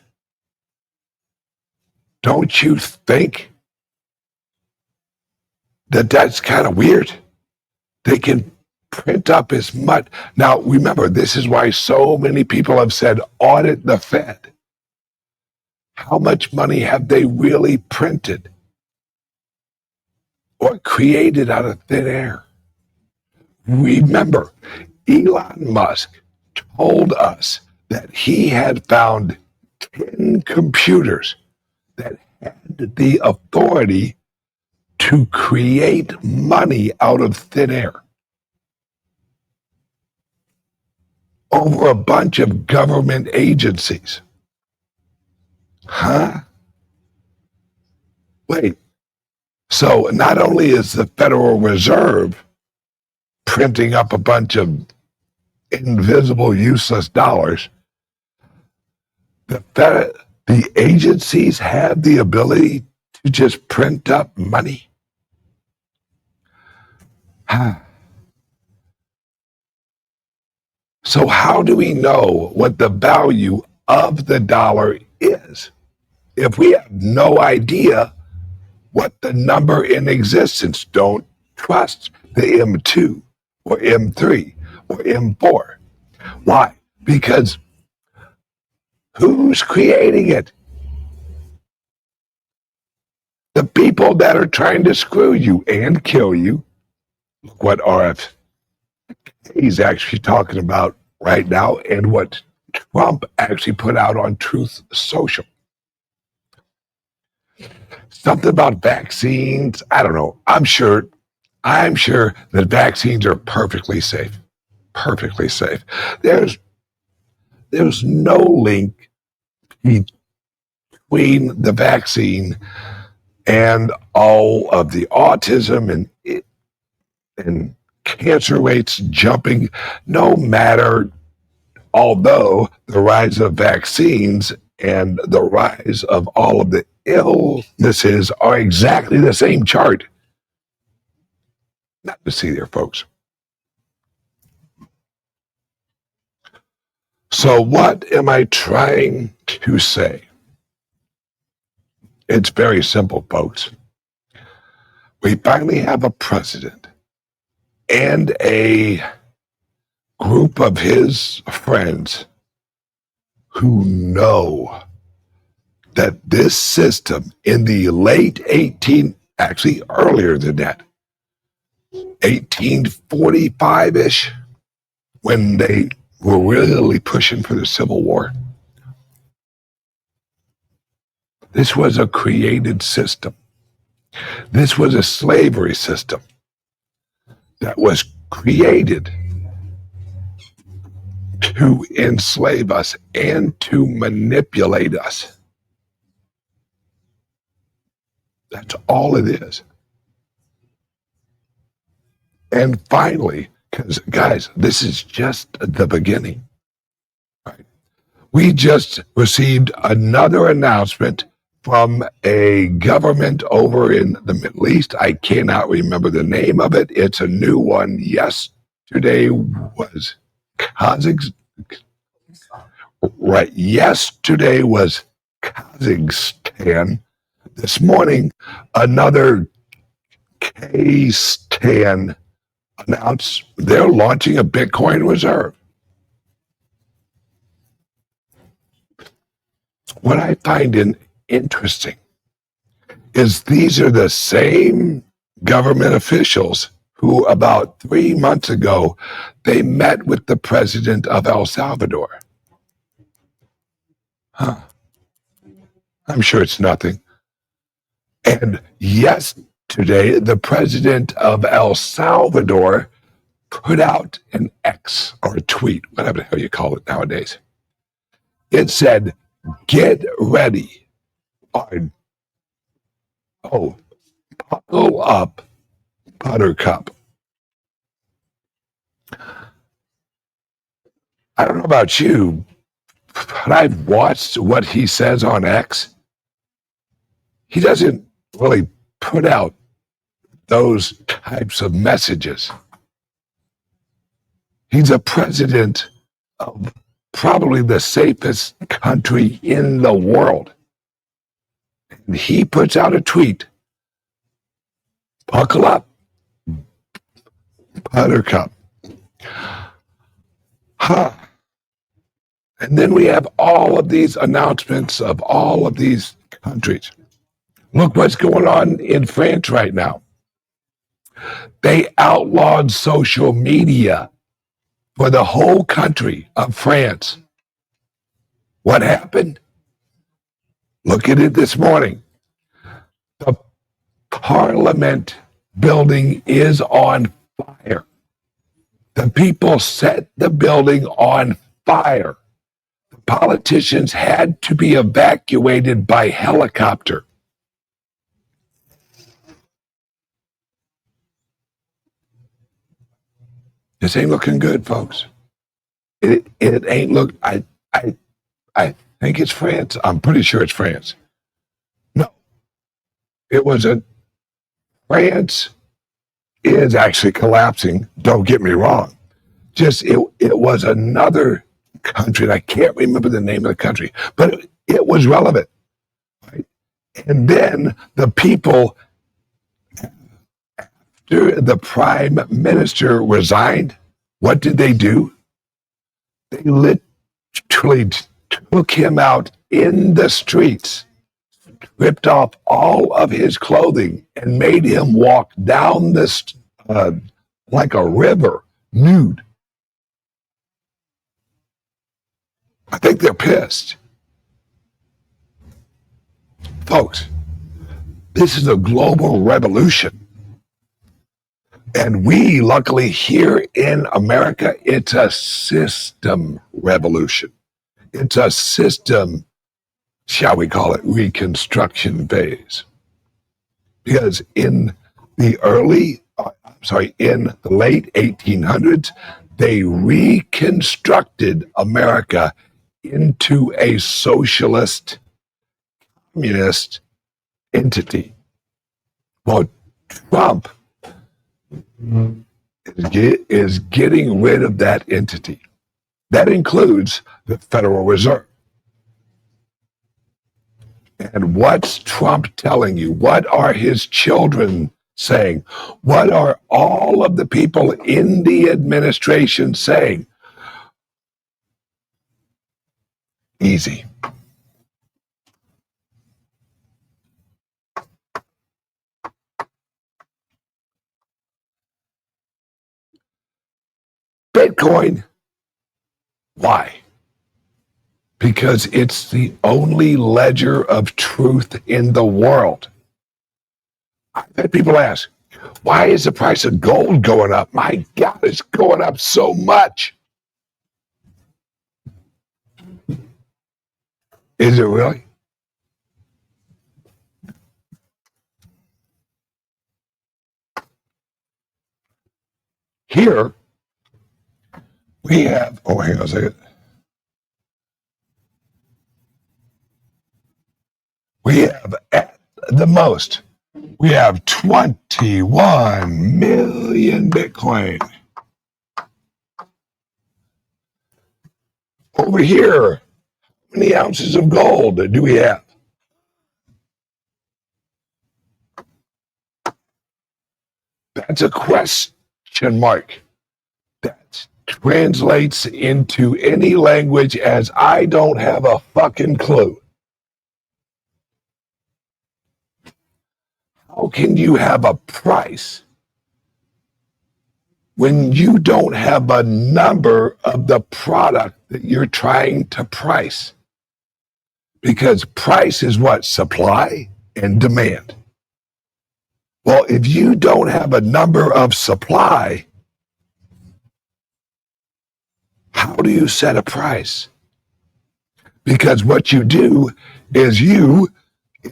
don't you think that that's kind of weird? They can print up as much. Now, remember, this is why so many people have said, audit the Fed. How much money have they really printed or created out of thin air? Remember, Elon Musk told us that he had found 10 computers that had the authority to create money out of thin air over a bunch of government agencies. Huh? Wait. So not only is the Federal Reserve printing up a bunch of invisible, useless dollars, the agencies have the ability to just print up money. So how do we know what the value of the dollar is if we have no idea what the number in existence? Don't trust the M2 or M3 or M4. Why? Because who's creating it? The people that are trying to screw you and kill you. Look what RFK is actually talking about right now and what Trump actually put out on Truth Social. Something about vaccines. I don't know. I'm sure that vaccines are perfectly safe. Perfectly safe. There's no link between the vaccine and all of the autism and cancer rates jumping, no matter, although the rise of vaccines and the rise of all of the illnesses are exactly the same chart. Not to see there, folks. So what am I trying to say? It's very simple, folks. We finally have a president and a group of his friends who know that this system in the late actually earlier than that, 1845-ish, when they were really pushing for the Civil War. This was a created system. This was a slavery system that was created to enslave us and to manipulate us. That's all it is. And finally, because guys, this is just the beginning. Right? We just received another announcement from a government over in the Middle East. I cannot remember the name of it. It's a new one. Yesterday was Kazakhstan. Right. Yesterday was Kazakhstan. This morning, another K-Stan announced they're launching a Bitcoin reserve. What I find interesting is these are the same government officials who about 3 months ago, they met with the president of El Salvador. I'm sure it's nothing. And yesterday, the president of El Salvador put out an X or a tweet, whatever the hell you call it nowadays. It said, "Get ready." Buckle up, Buttercup. I don't know about you, but I've watched what he says on X. He doesn't really put out those types of messages. He's a president of probably the safest country in the world. And he puts out a tweet, "Buckle up, Buttercup." And then we have all of these announcements of all of these countries. Look what's going on in France right now. They outlawed social media for the whole country of France. What happened? Look at it this morning. The Parliament building is on fire. The people set the building on fire. The politicians had to be evacuated by helicopter. This ain't looking good, folks. It ain't look. I think it's France. I'm pretty sure it's France. No, it was France is actually collapsing. Don't get me wrong. Just it was another country, and I can't remember the name of the country, but it was relevant. Right? And then the people, after the prime minister resigned, what did they do? They literally took him out in the streets, ripped off all of his clothing, and made him walk down this like a river, nude. I think they're pissed. Folks, this is a global revolution. And we, luckily, here in America, it's a system revolution. It's a system, shall we call it, reconstruction phase. Because in the late 1800s, they reconstructed America into a socialist, communist entity. Well, Trump is getting rid of that entity. That includes the Federal Reserve. And what's Trump telling you? What are his children saying? What are all of the people in the administration saying? Easy. Bitcoin. Why? Because it's the only ledger of truth in the world. I've had people ask, why is the price of gold going up? My God, it's going up so much. Is it really? Here, we have, hang on a second. We have at the most, we have 21 million Bitcoin. Over here, how many ounces of gold do we have? That's a question mark. That translates into any language as I don't have a fucking clue. How can you have a price when you don't have a number of the product that you're trying to price? Because price is what? Supply and demand. Well, if you don't have a number of supply, how do you set a price? Because what you do is you,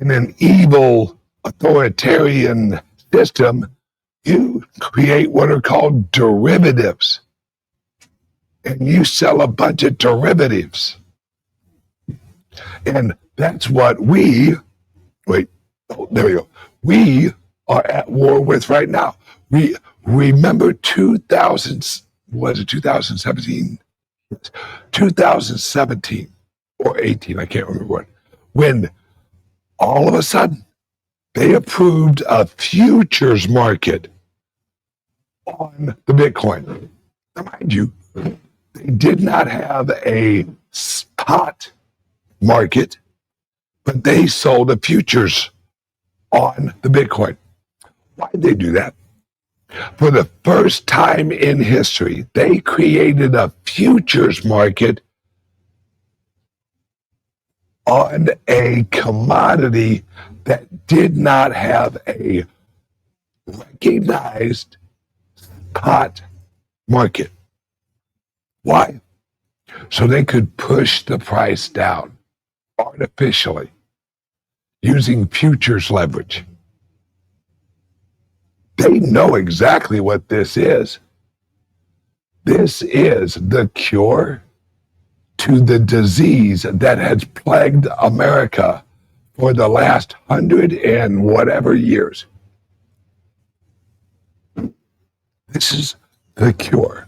in an evil authoritarian system, you create what are called derivatives. And you sell a bunch of derivatives. And that's what we are at war with right now. We remember 2017 or 18, I can't remember what, when all of a sudden they approved a futures market on the Bitcoin. Now, mind you, they did not have a spot market, but they sold a futures on the Bitcoin. Why did they do that? For the first time in history, they created a futures market on a commodity that did not have a recognized spot market. Why? So they could push the price down artificially using futures leverage. They know exactly what this is. This is the cure to the disease that has plagued America for the last 100 and whatever years. This is the cure.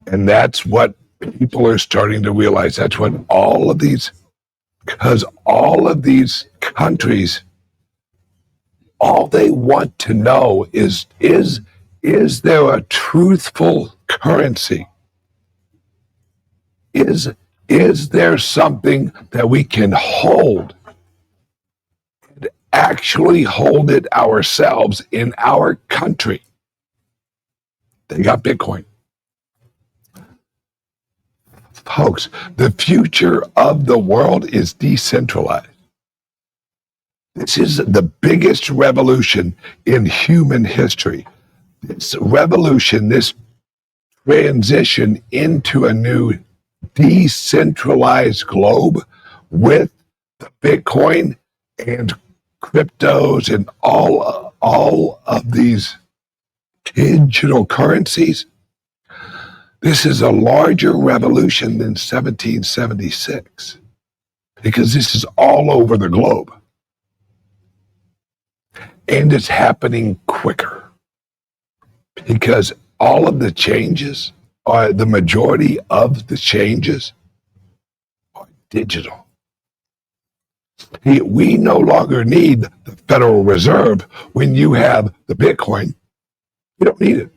And that's what people are starting to realize. That's what all of these countries, all they want to know is there a truthful currency? Is there something that we can hold and actually hold it ourselves in our country? They got Bitcoin. Folks, the future of the world is decentralized. This is the biggest revolution in human history. This revolution, this transition into a new decentralized globe with the Bitcoin and cryptos and all of these digital currencies. This is a larger revolution than 1776 because this is all over the globe. And it's happening quicker because all of the changes, or the majority of the changes, are digital. We no longer need the Federal Reserve when you have the Bitcoin. You don't need it.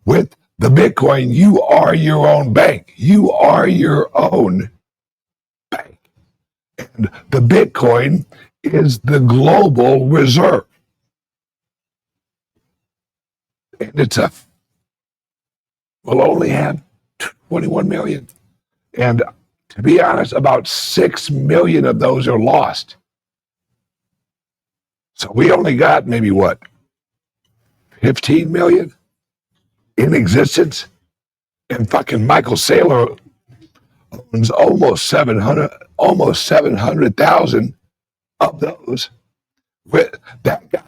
With the Bitcoin, you are your own bank. You are your own bank. And the Bitcoin is the global reserve. And we'll only have 21 million. And to be honest, about 6 million of those are lost. So we only got maybe 15 million in existence? And fucking Michael Saylor owns almost 700,000 of those. That guy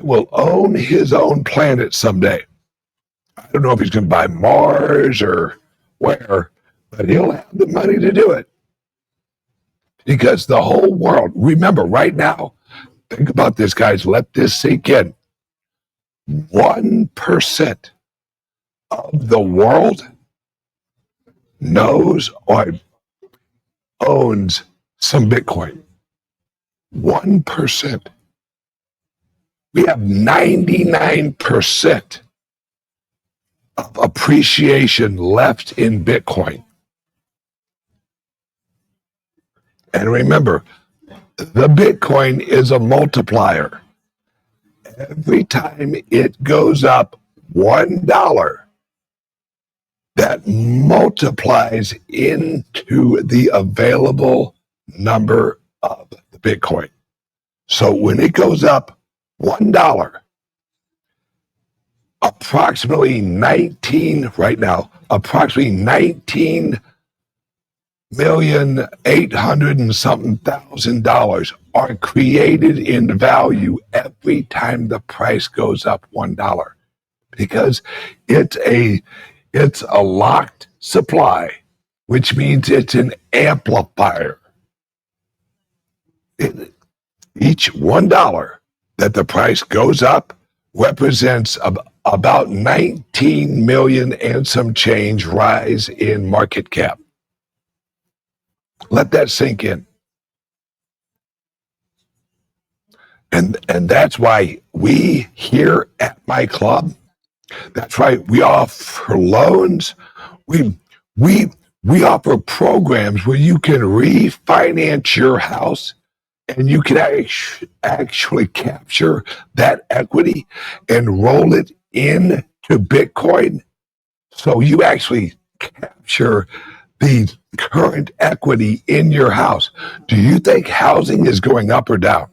will own his own planet someday. I don't know if he's going to buy Mars or where, but he'll have the money to do it. Because the whole world, remember right now, think about this, guys, let this sink in. 1% of the world knows or owns some Bitcoin. 1%. We have 99% of appreciation left in Bitcoin. And remember, the Bitcoin is a multiplier. Every time it goes up $1, that multiplies into the available number of the Bitcoin. So when it goes up $1, approximately 19,800,000 and something thousand dollars are created in value every time the price goes up $1, because it's a locked supply, which means it's an amplifier. Each $1 that the price goes up represents about 19 million and some change rise in market cap. Let that sink in. And that's why we here at my club, that's right, we offer loans. We offer programs where you can refinance your house and you can actually capture that equity and roll it into Bitcoin. So you actually capture the current equity in your house. Do you think housing is going up or down?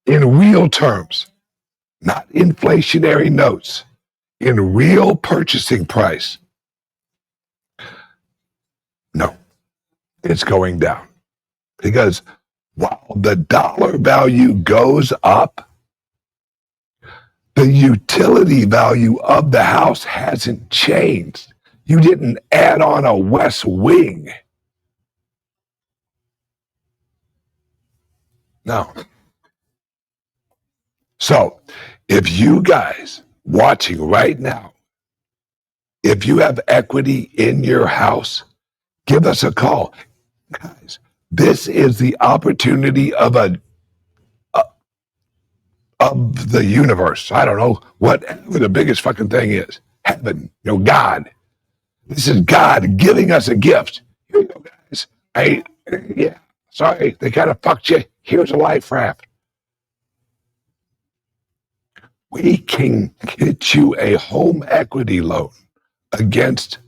In real terms, not inflationary notes, in real purchasing price. No, it's going down. Because while the dollar value goes up, the utility value of the house hasn't changed. You didn't add on a west wing. No. So if you guys watching right now, if you have equity in your house, give us a call. Guys, this is the opportunity of the universe. I don't know, whatever the biggest fucking thing is. Heaven, God. This is God giving us a gift. Here you go, guys. Sorry, they kind of fucked you. Here's a life raft. We can get you a home equity loan against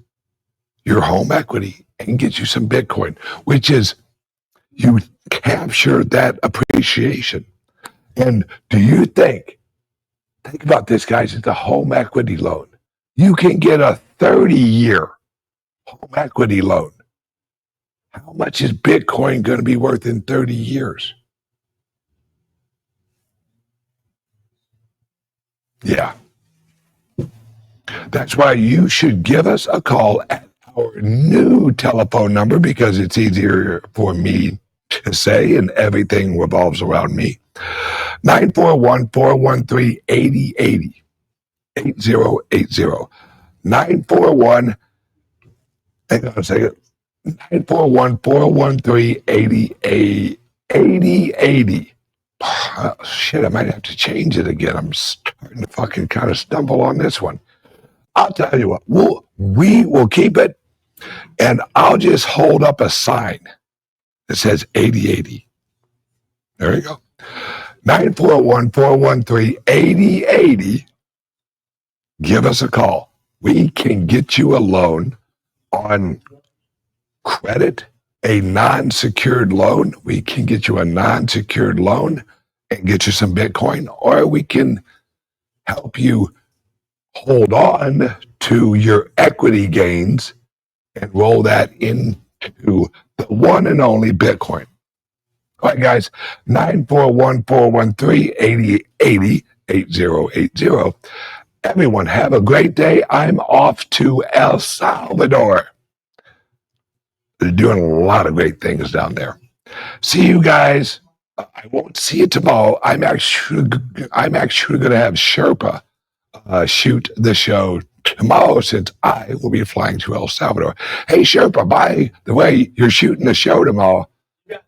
your home equity and get you some Bitcoin, which is you capture that appreciation. And do you think about this, guys, it's a home equity loan. You can get a 30-year home equity loan. How much is Bitcoin going to be worth in 30 years? Yeah. That's why you should give us a call at our new telephone number, because it's easier for me to say and everything revolves around me. 941-413-8080. 8080. 941, hang on a second. 941-413-8080. Oh, shit, I might have to change it again. I'm starting to fucking kind of stumble on this one. I'll tell you what, we will keep it, and I'll just hold up a sign that says 8080. There you go. 941-413-8080. Give us a call. We can get you a loan on credit, a non-secured loan. We can get you a non-secured loan and get you some Bitcoin, or we can help you hold on to your equity gains and roll that into the one and only Bitcoin. All right, guys, 941-413-8080, 8080. Everyone, have a great day. I'm off to El Salvador. They're doing a lot of great things down there. See you guys. I won't see you tomorrow. I'm actually going to have Sherpa shoot the show tomorrow, since I will be flying to El Salvador. Hey, Sherpa, by the way, you're shooting the show tomorrow. Yeah.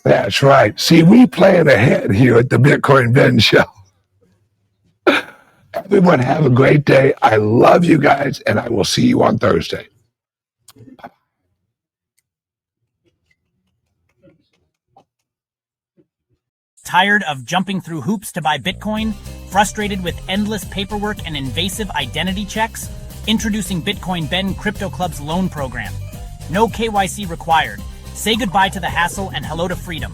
That's right. See, we plan ahead here at the Bitcoin Ben Show. Everyone have a great day. I love you guys, and I will see you on Thursday. Tired of jumping through hoops to buy Bitcoin? Frustrated with endless paperwork and invasive identity checks? Introducing Bitcoin Ben Crypto Club's loan program. No KYC required. Say goodbye to the hassle and hello to freedom.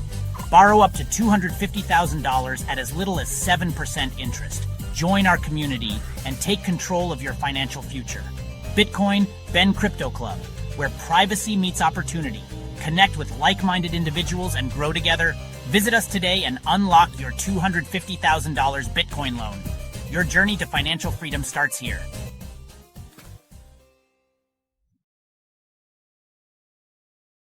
Borrow up to $250,000 at as little as 7% interest. Join our community and take control of your financial future. Bitcoin Ben Crypto Club, where privacy meets opportunity. Connect with like-minded individuals and grow together. Visit us today and unlock your $250,000 Bitcoin loan. Your journey to financial freedom starts here.